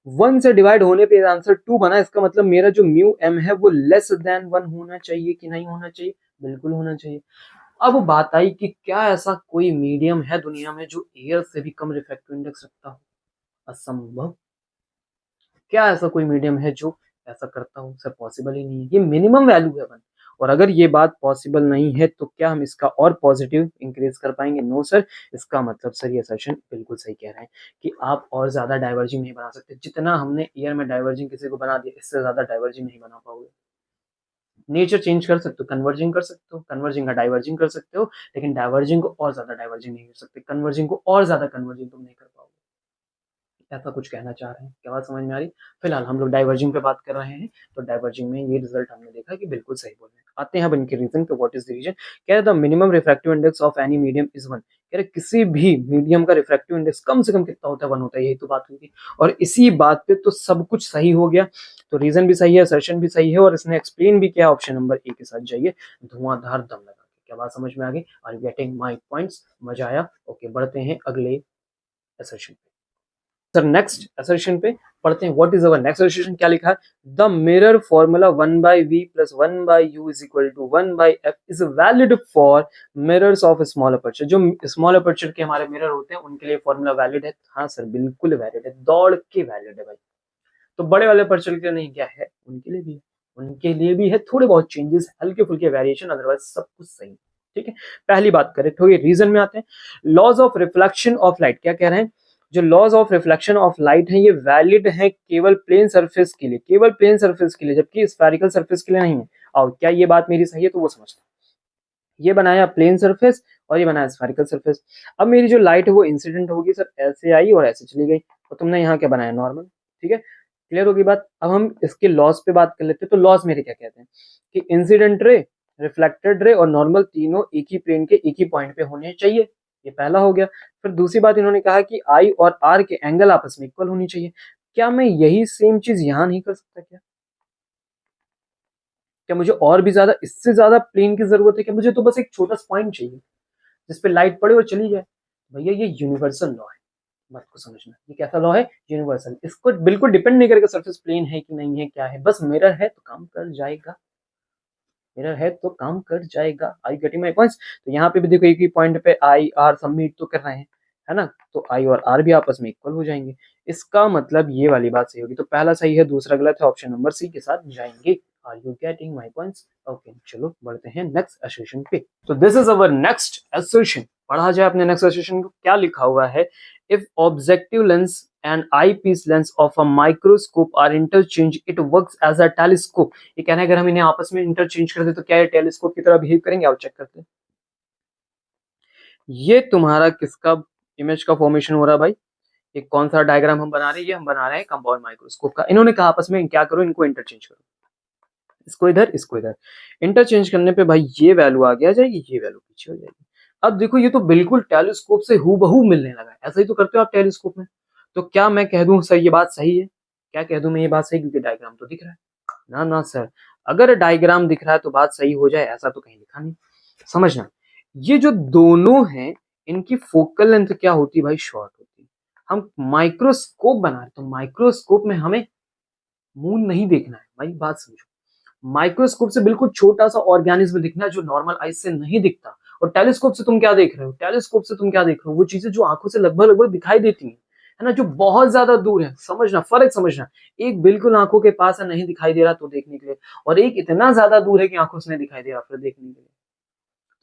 1 से डिवाइड होने पे आंसर 2 बना, इसका मतलब मेरा जो म्यू एम है वो लेस देन 1 होना चाहिए कि नहीं होना चाहिए, बिल्कुल होना चाहिए। अब बात आई कि क्या ऐसा कोई मीडियम है दुनिया में जो एयर से भी कम रिफ्रैक्टिव इंडेक्स रखता हो। असंभव। क्या ऐसा कोई मीडियम है जो ऐसा करता हो, सर पॉसिबल ही नहीं है, ये मिनिमम वैल्यू है 1। और अगर ये बात पॉसिबल नहीं है तो क्या हम इसका और पॉजिटिव इंक्रीज कर पाएंगे, नो सर। इसका मतलब सर ये सेशन बिल्कुल सही कह रहे हैं कि आप और ज्यादा डाइवर्जिंग नहीं बना सकते। जितना हमने एयर में डाइवर्जिंग किसी को बना दिया, इससे ज्यादा डाइवर्जिंग नहीं बना पाओगे। नेचर चेंज कर सकते हो, कन्वर्जिंग कर सकते हो, कन्वर्जिंग का डाइवर्जिंग कर सकते हो, लेकिन डाइवर्जिंग को और ज्यादा डाइवर्जिंग नहीं कर सकते, कन्वर्जिंग को और ज्यादा कन्वर्जिंग तुम नहीं कर पाओगे। ऐसा कुछ कहना चाह रहे हैं, क्या बात समझ में आ रही। फिलहाल हम लोग डाइवर्जिंग पे बात कर रहे हैं, तो डाइवर्जिंग में ये रिजल्ट हमने देखा कि बिल्कुल सही बोल रहे हैं। आते हैं अब इनके रीजन पे, व्हाट इज द रीजन। कह रहे the minimum refractive index of any medium is 1। कह रहे किसी भी मीडियम का रिफ्रैक्टिव इंडेक्स कम से कम कितना होता है, 1 होता है, यही तो बात हुई थी। और इसी बात पे तो सब कुछ सही हो गया। तो रीजन भी सही है, असर्शन भी सही है, और इसने एक्सप्लेन भी किया। ऑप्शन नंबर ए के साथ जाइए, धुआंधार दम लगा के। क्या बात समझ में आ गई, are you getting my points, मजा आया। ओके, बढ़ते हैं अगले असर्शन पे। सर नेक्स्ट असर्शन पे पढ़ते हैं। What is our next assertion, क्या लिखा है। The mirror formula 1/v + 1/u = 1/f is valid for mirrors of small aperture. जो स्मॉल अपर्चर के हमारे मिरर होते हैं उनके लिए फॉर्मूला वैलिड है। हाँ सर बिल्कुल वैलिड है, दौड़ के वैलिड है भाई। तो बड़े वाले अपर्चर के लिए नहीं, क्या है उनके लिए भी है, उनके लिए भी है। थोड़े बहुत चेंजेस, हल्के फुल्के वेरिएशन, अदरवाइज सब कुछ सही। ठीक है, पहली बात करें थोड़ी रीजन में आते हैं। Laws of reflection of light, क्या कह रहे हैं। जो laws of reflection of light है ये वैलिड है केवल प्लेन सरफेस के लिए, केवल प्लेन सरफेस के लिए, जबकि स्फेरिकल सरफेस के लिए नहीं है। और क्या ये बात मेरी सही है, तो वो समझता है। ये बनाया प्लेन सरफेस और ये बनाया स्फेरिकल सरफेस। अब मेरी जो लाइट है वो इंसिडेंट होगी सर, ऐसे आई और ऐसे चली गई, और तुमने यहाँ क्या बनाया, नॉर्मल। ठीक है, क्लियर होगी बात। अब हम इसके लॉस पे बात कर लेते हैं। तो लॉस मेरे क्या कहते हैं कि इंसिडेंट रे, रिफ्लेक्टेड रे और नॉर्मल तीनों एक ही प्लेन के एक ही पॉइंट पे होने चाहिए। ये पहला हो गया। फिर दूसरी बात इन्होंने कहा कि आई और आर के एंगल आपस में इक्वल होनी चाहिए। क्या मैं यही सेम चीज यहां नहीं कर सकता क्या? क्या मुझे और भी ज्यादा, इससे ज्यादा प्लेन की जरूरत है? क्या मुझे तो बस एक छोटा सा पॉइंट चाहिए जिसपे लाइट पड़े और चली जाए। भैया ये यूनिवर्सल लॉ है, बात को समझना। ये कैसा लॉ है, यूनिवर्सल। इसको बिल्कुल डिपेंड नहीं करेगा सरफेस प्लेन है कि नहीं है, क्या है, बस मिरर है तो काम कर जाएगा, मिरर है तो काम कर जाएगा। I getting my points. तो यहाँ पे भी देखो एक ही पॉइंट पे आई आर सबमिट तो कर रहे हैं, है ना, तो आई और आर भी आपस में इक्वल हो जाएंगे। इसका मतलब ये वाली बात सही होगी। तो पहला सही है, दूसरा गलत है, ऑप्शन नंबर सी के साथ जाएंगे। Are you getting my points. Okay, चलो बढ़ते हैं नेक्स्ट असर्शन पे। तो this is our next assertion. पढ़ा जाए अपने नेक्स्ट असर्शन को। क्या लिखा हुआ है, if objective lens and eyepiece lens of a microscope are interchange it works as a telescope. ये कहना है अगर हम इन्हें आपस में इंटरचेंज कर दे तो क्या ये टेलीस्कोप की तरह बिहेव करेंगे। आओ चेक करते हैं। ये तुम्हारा किसका इमेज का फॉर्मेशन हो रहा है भाई, ये कौन सा डायग्राम हम बना रहे हैं, ये हम बना रहे हैं कंपाउंड माइक्रोस्कोप का। इन्होंने कहा आपस में क्या करो, इनको इंटरचेंज करो। इसको इधर इंटरचेंज करने पे भाई ये वैल्यू आगे आ जाएगी, ये वैल्यू पीछे हो जाएगी। अब देखो ये तो बिल्कुल टेलीस्कोप से हूबहू मिलने लगा है। ऐसा ही तो करते हो आप टेलीस्कोप में। तो क्या मैं कह दूं सर ये बात सही है? क्या कह दूं मैं ये बात सही, क्योंकि डायग्राम तो दिख रहा है ना। ना सर, अगर डायग्राम दिख रहा है तो बात सही हो जाए ऐसा तो कहीं लिखा नहीं। समझना, ये जो दोनों हैं इनकी फोकल लेंथ क्या होती है भाई? शॉर्ट होती है। हम माइक्रोस्कोप बना रहे तो माइक्रोस्कोप में हमें मून नहीं देखना है भाई, बात समझो। माइक्रोस्कोप से बिल्कुल छोटा सा ऑर्गेनिज्म दिखना है जो नॉर्मल आई से नहीं दिखता। और टेलीस्कोप से तुम क्या देख रहे हो? टेलीस्कोप से तुम क्या देख रहे हो? वो चीजें जो आंखों से लगभग लगभग दिखाई देती हैं, है ना, जो बहुत ज्यादा दूर है। समझना, फर्क समझना। एक बिल्कुल आंखों के पास है, नहीं दिखाई दे रहा तो देखने के लिए, और एक इतना ज्यादा दूर है कि आंखों से नहीं दिखाई दे रहा फिर देखने के लिए।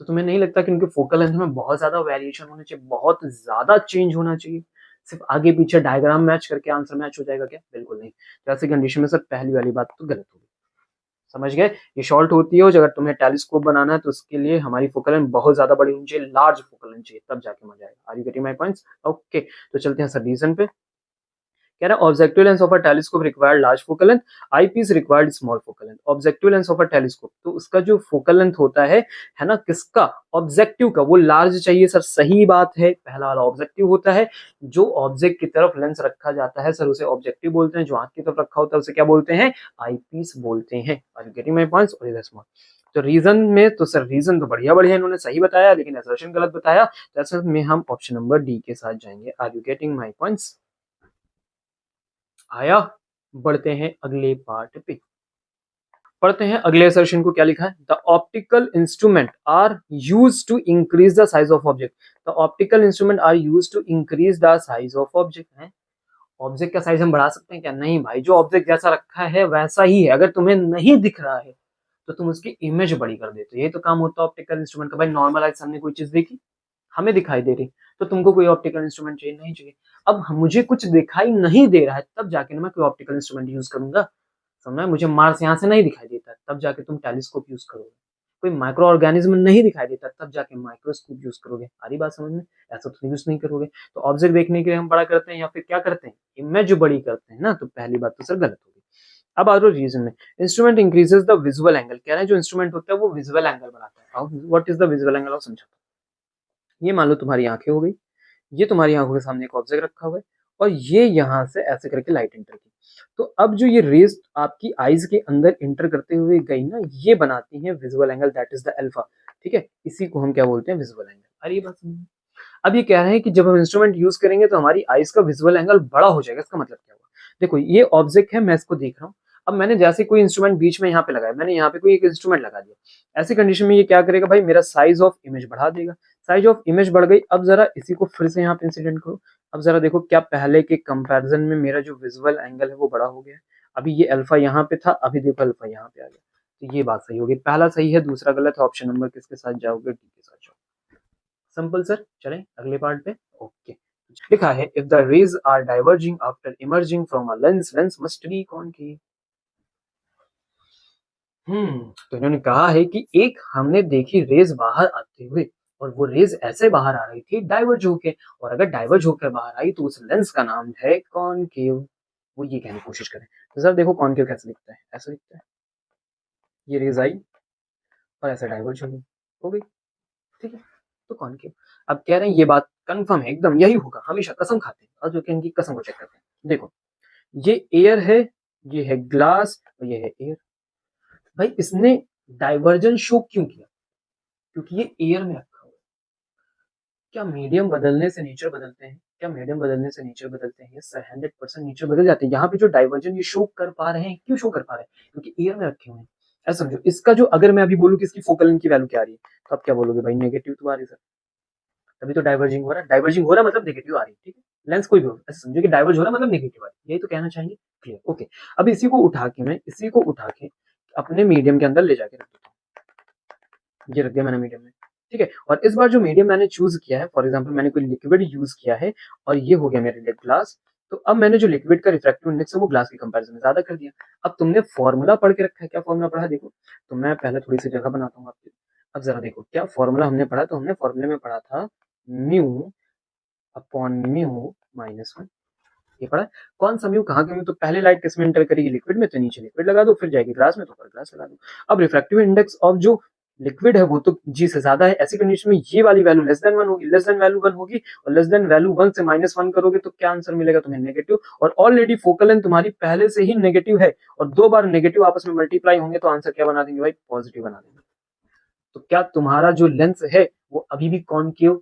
तो तुम्हें नहीं लगता कि उनके फोकल लेंथ में बहुत ज्यादा वेरिएशन होना चाहिए, बहुत ज्यादा चेंज होना चाहिए? सिर्फ आगे पीछे डायग्राम मैच करके आंसर मैच हो जाएगा क्या? बिल्कुल नहीं। तो ऐसी कंडीशन में सर पहली वाली बात तो गलत होगी। समझ गए? ये शॉर्ट होती है, और अगर तुम्हें टेलीस्कोप बनाना है तो उसके लिए हमारी फोकल लेंथ बहुत ज्यादा बड़ी होनी चाहिए, लार्ज फोकल लेंथ चाहिए, तब जाके मजा आएगा। Are you getting my points? Okay, तो चलते हैं सर रीजन पे। कह रहा है objective lens of a telescope required large focal length, eyepiece required small focal length. Objective lens of a telescope, तो उसका जो फोकल लेंथ होता है ना, किसका? ऑब्जेक्टिव का, वो लार्ज चाहिए सर। सही बात है, पहला वाला ऑब्जेक्टिव होता है। जो ऑब्जेक्ट की तरफ लेंस रखा जाता है सर उसे ऑब्जेक्टिव बोलते हैं, जो आंख की तरफ रखा होता है उसे क्या बोलते हैं? आईपीस बोलते हैं। Are you getting my points? और इधर स्मॉल। तो रीजन में तो सर रीजन तो बढ़िया बढ़िया इन्होंने सही बताया, लेकिन असर्शन गलत बताया। तो ऐसे में हम ऑप्शन नंबर डी के साथ जाएंगे। Are you getting my points? आया? बढ़ते हैं अगले पार्ट पे। पढ़ते हैं अगले असर्शन को, क्या लिखा है? The optical instrument are use to increase the size of object. The optical instrument are use to increase the size of object है। ऑब्जेक्ट का साइज हम बढ़ा सकते हैं क्या? नहीं भाई, जो ऑब्जेक्ट जैसा रखा है वैसा ही है। अगर तुम्हें नहीं दिख रहा है तो तुम उसकी इमेज बड़ी कर देते हो। ये तो काम होता है ऑप्टिकल इंस्ट्रूमेंट का। भाई नॉर्मल आइज हमने कोई चीज देखी, हमें दिखाई दे रही, तो तुमको कोई ऑप्टिकल इंस्ट्रूमेंट चाहिए? नहीं चाहिए। अब मुझे कुछ दिखाई नहीं दे रहा है, तब जाके ना मैं कोई ऑप्टिकल इंस्ट्रूमेंट यूज करूंगा। समझा? मुझे मार्स यहाँ से नहीं दिखाई देता, तब जाके तुम टेलीस्कोप यूज करोगे। कोई माइक्रो ऑर्गेनिज्म नहीं दिखाई देता, तब जाके माइक्रोस्कोप यूज करोगे। सारी बात समझ में? ऐसा तो यूज नहीं करोगे। तो ऑब्जेक्ट देखने के लिए हम बड़ा करते हैं या फिर क्या करते हैं? इमेज बड़ी करते हैं ना। तो पहली बात तो सर गलत होगी। अब आ जाओ रीजन में। Instrument increases the visual angle. कह रहे हैं जो इंस्ट्रूमेंट होता है वो विजुअल एंगल बढ़ाता है। What is the visual angle of? समझा। ये मान लो तुम्हारी आंखें हो गई, ये तुम्हारी आंखों के सामने एक ऑब्जेक्ट रखा हुआ है, और ये यहाँ से ऐसे करके लाइट इंटर की। तो अब जो ये रेज आपकी आईज के अंदर इंटर करते हुए गई ना, ये बनाती है visual angle, that is the alpha. ठीक है, इसी को हम क्या बोलते हैं? Visual angle. अरे ये बात समझ। अब ये कह रहे हैं कि जब हम इंस्ट्रूमेंट यूज करेंगे तो हमारी आईज का विजुअल एंगल बड़ा हो जाएगा। इसका मतलब क्या हुआ? देखो ये ऑब्जेक्ट है, मैं इसको देख रहा हूँ। अब मैंने जैसे कोई इंस्ट्रूमेंट बीच में यहाँ पे लगाया, मैंने यहाँ पे कोई एक इंस्ट्रूमेंट लगा दिया, ऐसी कंडीशन में ये क्या करेगा भाई? मेरा साइज ऑफ इमेज बढ़ा देगा। साइज ऑफ इमेज बढ़ गई। अब जरा इसी को फिर से यहाँ पे इंसिडेंट करो। अब जरा देखो, क्या पहले के कंपैरिजन में मेरा जो विजुअल एंगल है वो बड़ा हो गया? अभी ये अल्फा यहाँ पे था, अभी देखो अल्फा यहाँ पे आ गया। तो ये बात सही होगी। पहला सही है, दूसरा गलत है। ऑप्शन नंबर किसके साथ जाओगे? डी के साथ जाओ। Simple sir. चलें अगले पार्ट पे। ओके, लिखा है if the rays are diverging after emerging from a lens, lens must be concave. तो इन्होंने कहा है कि एक हमने देखी रेज बाहर आते हुए, और वो रेज ऐसे बाहर आ रही थी डाइवर्ज होके, और अगर डाइवर्ज होकर बाहर आई तो उस लेंस का नाम है कॉनकेव। वो ये कहने की कोशिश करें। तो सर देखो कॉनकेव कैसे दिखता है? ऐसा दिखता है। ये रेज आई और ऐसे डाइवर्ज हो गई। ठीक है, तो कॉनकेव। अब कह रहे हैं ये बात कंफर्म है, एकदम यही होगा, हमेशा कसम खाते हैं। और जो कि इनकी कसम को चेक करते हैं। देखो ये एयर है, ये है ग्लास, और ये है एयर। भाई इसने डाइवर्जन शो क्यों किया? क्योंकि ये एयर में रखा हुआ है। क्या मीडियम बदलने से नेचर बदलते हैं? क्या मीडियम बदलने से नेचर बदलते हैं? सर 100% नेचर बदल जाते हैं। यहाँ पे जो डाइवर्जन ये शो कर पा रहे हैं, क्यों शो कर पा रहे हैं? क्योंकि एयर में रखे हुए हैं। ऐसा समझो, इसका जो अगर मैं अभी बोलूँ कि इसकी फोकल लेंथ की वैल्यू क्या आ रही है, तो आप क्या बोलोगे? भाई नेगेटिव तो आ रही है सर, तभी तो डाइवर्जिंग हो रहा है। डाइवर्जिंग हो रहा है मतलब नेगेटिव आ रही है। ठीक है, लेंस कोई भी हो, ऐसा समझो कि डाइवर्ज हो रहा है मतलब नेगेटिव आ रही है। यही तो कहना चाहेंगे। क्लियर? ओके। अब इसी को उठा के मैं इसी को उठा के अपने मीडियम के अंदर ले जाके रख देता हूँ। ये रख दिया मैंने मीडियम में। ठीक है, और इस बार जो मीडियम मैंने चूज किया है, फॉर एग्जांपल मैंने कोई लिक्विड यूज किया है, और ये हो गया मेरे लिए ग्लास। तो अब मैंने जो लिक्विड का रिफ्रैक्टिव इंडेक्स है वो ग्लास के कंपैरिजन में ज्यादा कर दिया। अब तुमने फॉर्मूला पढ़ के रखा है, क्या फॉर्मूला पढ़ा है देखो। तो मैं पहले थोड़ी सी जगह बनाता हूँ आपकी। अब जरा देखो क्या फॉर्मूला हमने पढ़ा। तो हमने फॉर्मूले में पढ़ा था म्यू अपॉन म्यू माइनस 1। ये पढ़ा है। कौन सा म्यू कहाँ का म्यू, तो पहले लाइट किसमें एंटर करेगी, लिक्विड में, तो नीचे लिक्विड लगा दो, फिर जाएगी ग्लास में तो ऊपर ग्लास लगा दो। अब रिफ्रैक्टिव इंडेक्स ऑफ जो लिक्विड है वो तो जी से ज्यादा है, ऐसी कंडीशन में ये वाली वैल्यू लेस देन 1 होगी, लेस देन वैल्यू 1 होगी, और लेस देन वैल्यू 1 से -1 करोगे तो क्या आंसर मिलेगा तुम्हें, नेगेटिव। और ऑलरेडी फोकल लेंथ तुम्हारी पहले से ही नेगेटिव है, और 2 बार नेगेटिव आपस में मल्टीप्लाई होंगे तो आंसर क्या बना देंगे भाई, पॉजिटिव बना देंगे। तो क्या तुम्हारा जो लेंस है वो अभी भी कॉनकेव,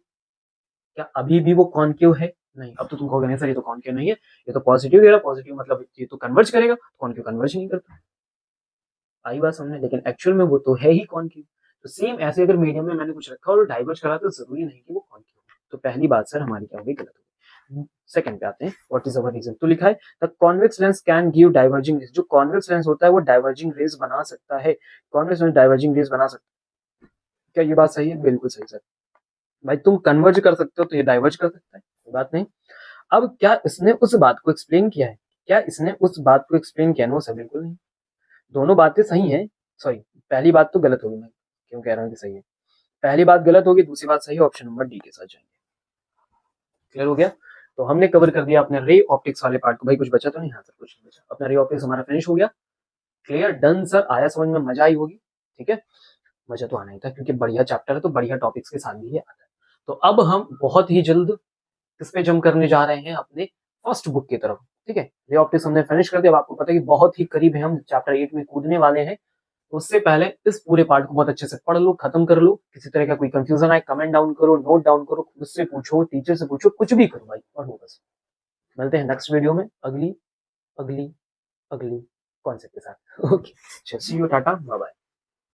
क्या अभी भी वो कॉनकेव है, नहीं। अब तो तुम कहोगे नहीं सर ये तो कॉनकेव नहीं है, ये तो पॉजिटिव दे रहा, पॉजिटिव मतलब ये तो कन्वर्ज करेगा, कॉनकेव कन्वर्ज नहीं करता, आई बात समझे, लेकिन एक्चुअल में वो तो है ही कॉनकेव। तो सेम ऐसे अगर मीडियम में मैंने कुछ रखा और डाइवर्ज करा तो जरूरी नहीं कि वो कॉनकेव हो। तो पहली बात सर हमारी क्या होगी, गलत होगी। सेकंड पे आते हैं, व्हाट इज अवर रीजन, तो लिखा है the convex lens can give diverging raise, जो कॉन्वेक्स लेंस होता है वो डाइवर्जिंग रेज बना सकता है, कॉन्वेक्स लेंस डाइवर्जिंग रेज बना सकता है। क्या ये बात सही है, बिल्कुल सही सर। भाई तुम कन्वर्ज कर सकते हो तो ये डाइवर्ज कर सकता है, कोई बात नहीं। अब क्या इसने उस बात को एक्सप्लेन किया है, क्या इसने उस बात को एक्सप्लेन किया, नो सर बिल्कुल नहीं। दोनों बातें सही हैं, सॉरी पहली बात तो गलत होगी, मैं क्यों कह रहा हूँ कि सही है, पहली बात गलत होगी, दूसरी बात सही है, ऑप्शन नंबर डी के साथ जाएंगे। क्लियर हो गया। तो हमने कवर कर दिया अपने रे ऑप्टिक्स वाले पार्ट को, भाई कुछ बचा तो नहीं, हाँ सर कुछ नहीं बचा, अपना रे ऑप्टिक्स हमारा फिनिश हो गया। क्लियर, डन सर, आया समझ में, मजा आई होगी, ठीक है। मजा तो आना ही था क्योंकि बढ़िया चैप्टर है तो बढ़िया टॉपिक्स के साथ भी ये आता है। तो अब हम बहुत ही जल्द किस पे जंप करने जा रहे हैं, अपने फर्स्ट बुक की तरफ, ठीक है। रे ऑप्टिक्स हमने फिनिश कर दिया, अब आपको पता है कि बहुत ही करीब है, हम चैप्टर 8 में कूदने वाले हैं। तो उससे पहले इस पूरे पार्ट को बहुत अच्छे से पढ़ लो, खत्म कर लो, किसी तरह का कोई कंफ्यूजन आए कमेंट डाउन करो, नोट डाउन करो, खुद से पूछो, टीचर से पूछो, कुछ भी करो भाई, और वो बस। मिलते हैं नेक्स्ट वीडियो में अगली अगली अगली कॉन्सेप्ट के साथ। Okay, see you, tata, bye bye.